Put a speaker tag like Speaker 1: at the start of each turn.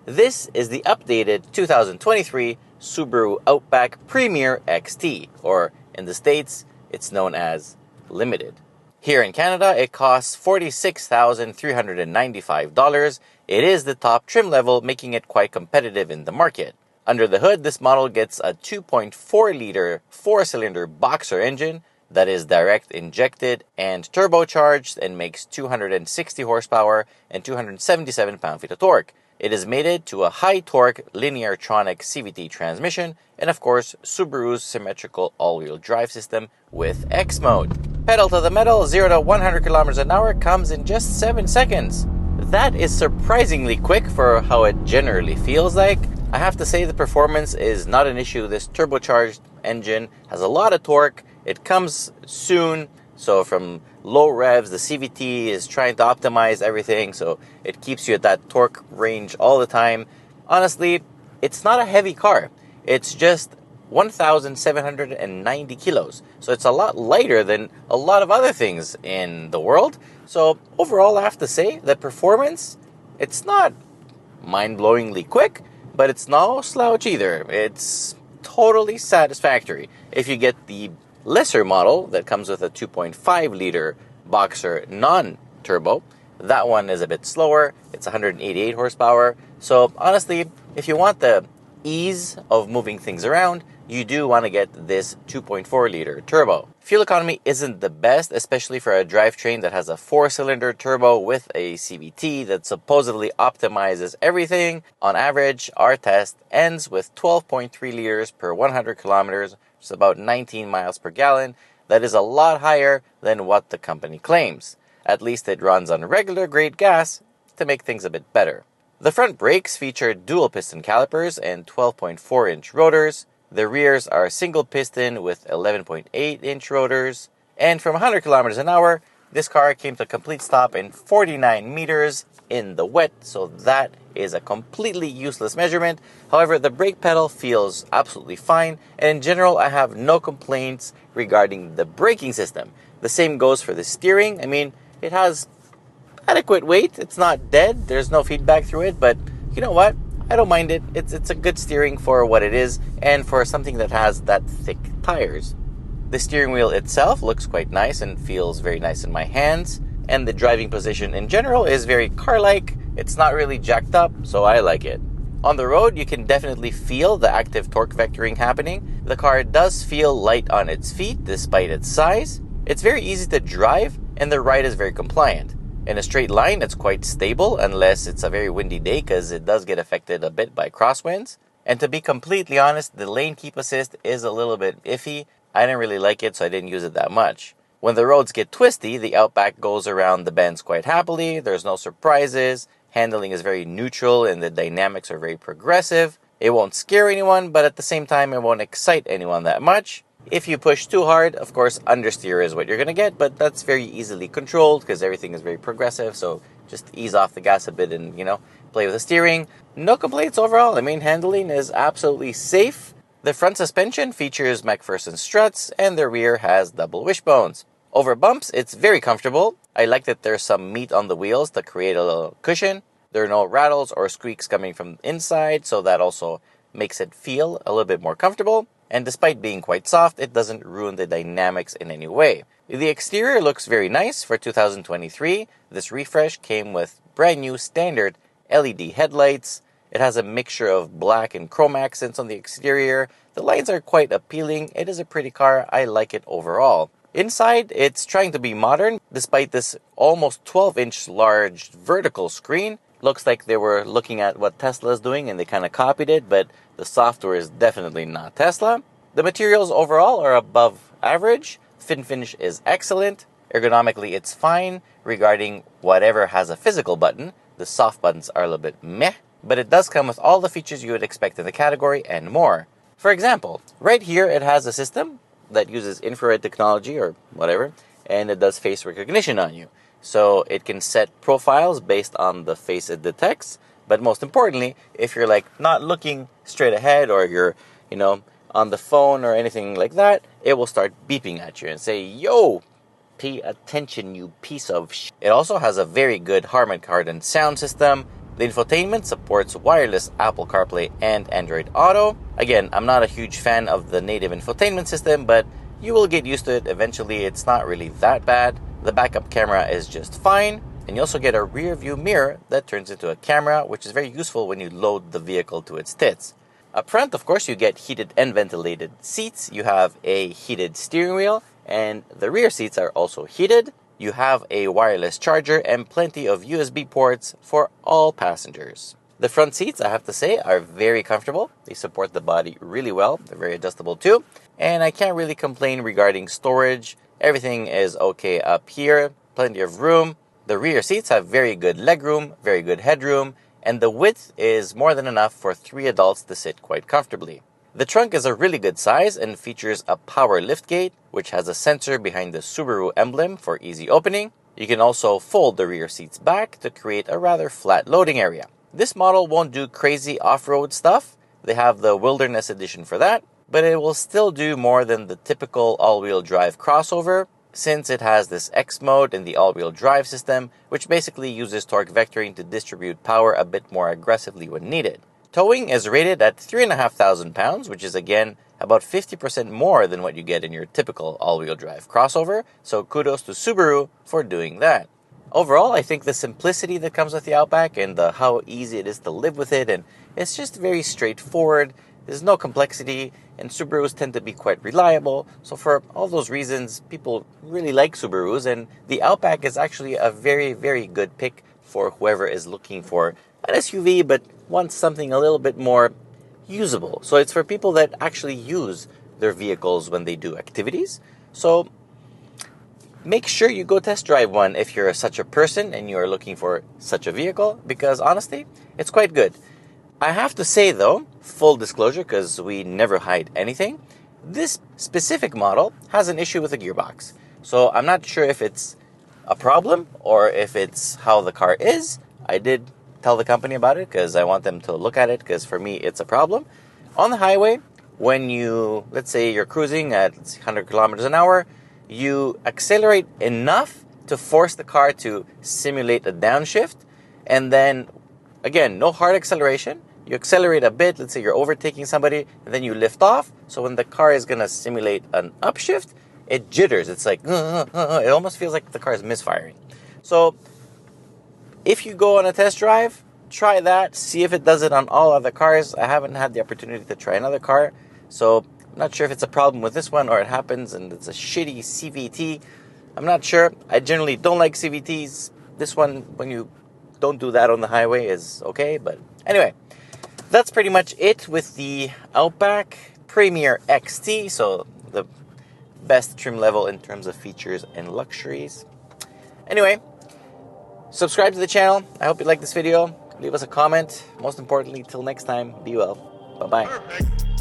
Speaker 1: This is the updated 2023 Subaru Outback Premier XT, or in the States, it's known as Limited. Here in Canada, it costs $46,395. It is the top trim level, making it quite competitive in the market. Under the hood, this model gets a 2.4-liter four-cylinder boxer engine that is direct injected and turbocharged and makes 260 horsepower and 277 pound-feet of torque. It is mated to a high-torque linear-tronic CVT transmission and, of course, Subaru's symmetrical all-wheel drive system with X mode. Pedal to the metal, 0 to 100 kilometers an hour comes in just 7 seconds. That is surprisingly quick for how it generally feels like. I have to say the performance is not an issue. This turbocharged engine has a lot of torque. It comes soon, so from low revs, the CVT is trying to optimize everything, so it keeps you at that torque range all the time. Honestly, it's not a heavy car. It's just 1,790 kilos, so it's a lot lighter than a lot of other things in the world. So overall, I have to say that performance, it's not mind-blowingly quick, but it's no slouch either. It's totally satisfactory. If you get the lesser model that comes with a 2.5-liter boxer non-turbo, that one is a bit slower. It's 188 horsepower. So honestly, if you want the ease of moving things around, you do want to get this 2.4-liter turbo. Fuel economy isn't the best, especially for a drivetrain that has a 4-cylinder turbo with a CVT that supposedly optimizes everything. On average, our test ends with 12.3 liters per 100 kilometers, which is about 19 miles per gallon. That is a lot higher than what the company claims. At least it runs on regular grade gas to make things a bit better. The front brakes feature dual piston calipers and 12.4-inch rotors. The rears are single piston with 11.8-inch rotors. And from 100 kilometers an hour, this car came to a complete stop in 49 meters in the wet, so that is a completely useless measurement. However, the brake pedal feels absolutely fine, and in general, I have no complaints regarding the braking system. The same goes for the steering. I mean, it has adequate weight. It's not dead. There's no feedback through it, but you know what? I don't mind it. It's a good steering for what it is and for something that has that thick tires. The steering wheel itself looks quite nice and feels very nice in my hands, and the driving position in general is very car-like. It's not really jacked up, so I like it. On the road, you can definitely feel the active torque vectoring happening. The car does feel light on its feet despite its size. It's very easy to drive, and the ride is very compliant. In a straight line, it's quite stable unless it's a very windy day, because it does get affected a bit by crosswinds. And to be completely honest, the lane keep assist is a little bit iffy. I didn't really like it, so I didn't use it that much. When the roads get twisty, the Outback goes around the bends quite happily. There's no surprises. Handling is very neutral and the dynamics are very progressive. It won't scare anyone, but at the same time, it won't excite anyone that much. If you push too hard, of course, understeer is what you're going to get, but that's very easily controlled because everything is very progressive, so just ease off the gas a bit and, play with the steering. No complaints overall. I mean, handling is absolutely safe. The front suspension features McPherson struts, and the rear has double wishbones. Over bumps, it's very comfortable. I like that there's some meat on the wheels to create a little cushion. There are no rattles or squeaks coming from inside, so that also makes it feel a little bit more comfortable. And despite being quite soft, it doesn't ruin the dynamics in any way. The exterior looks very nice for 2023. This refresh came with brand new standard LED headlights. It has a mixture of black and chrome accents on the exterior. The lines are quite appealing. It is a pretty car. I like it overall. Inside, it's trying to be modern. Despite this almost 12-inch large vertical screen, looks like they were looking at what Tesla is doing and they kind of copied it, but the software is definitely not Tesla. The materials overall are above average. Fit and finish is excellent. Ergonomically, it's fine. Regarding whatever has a physical button, the soft buttons are a little bit meh, but it does come with all the features you would expect in the category and more. For example, right here it has a system that uses infrared technology or whatever, and it does face recognition on you. So it can set profiles based on the face it detects. But most importantly, if you're not looking straight ahead or you're, on the phone or anything like that, it will start beeping at you and say, "Yo, pay attention, you piece of shit." It also has a very good Harman Kardon sound system. The infotainment supports wireless Apple CarPlay and Android Auto. Again, I'm not a huge fan of the native infotainment system, but you will get used to it eventually. It's not really that bad. The backup camera is just fine. And you also get a rear view mirror that turns into a camera, which is very useful when you load the vehicle to its tits. Up front, of course, you get heated and ventilated seats. You have a heated steering wheel, and the rear seats are also heated. You have a wireless charger and plenty of USB ports for all passengers. The front seats, I have to say, are very comfortable. They support the body really well. They're very adjustable too. And I can't really complain regarding storage. Everything is okay up here. Plenty of room. The rear seats have very good legroom, very good headroom, and the width is more than enough for 3 adults to sit quite comfortably. The trunk is a really good size and features a power liftgate, which has a sensor behind the Subaru emblem for easy opening. You can also fold the rear seats back to create a rather flat loading area. This model won't do crazy off-road stuff. They have the Wilderness Edition for that, but it will still do more than the typical all-wheel drive crossover, since it has this X mode in the all-wheel drive system, which basically uses torque vectoring to distribute power a bit more aggressively when needed. Towing is rated at 3,500 pounds, which is again about 50% more than what you get in your typical all-wheel drive crossover, so kudos to Subaru for doing that. Overall, I think the simplicity that comes with the Outback and how easy it is to live with it, and it's just very straightforward. There's no complexity, and Subarus tend to be quite reliable. So for all those reasons, people really like Subarus, and the Outback is actually a very, very good pick for whoever is looking for an SUV but wants something a little bit more usable. So it's for people that actually use their vehicles when they do activities. So make sure you go test drive one if you're such a person and you're looking for such a vehicle, because honestly, it's quite good. I have to say though, full disclosure, because we never hide anything, this specific model has an issue with the gearbox. So I'm not sure if it's a problem or if it's how the car is. I did tell the company about it because I want them to look at it, because for me it's a problem. On the highway, when you, let's say you're cruising at 100 kilometers an hour, you accelerate enough to force the car to simulate a downshift, and then again, no hard acceleration. You accelerate a bit, let's say you're overtaking somebody, and then you lift off. So when the car is going to simulate an upshift, it jitters. It's like, it almost feels like the car is misfiring. So if you go on a test drive, try that. See if it does it on all other cars. I haven't had the opportunity to try another car, so I'm not sure if it's a problem with this one or it happens and it's a shitty CVT. I'm not sure. I generally don't like CVTs. This one, when you don't do that on the highway, is okay. But anyway, that's pretty much it with the Outback Premier XT. So the best trim level in terms of features and luxuries. Anyway, subscribe to the channel. I hope you like this video. Leave us a comment. Most importantly, till next time, be well. Bye-bye.
Speaker 2: Perfect.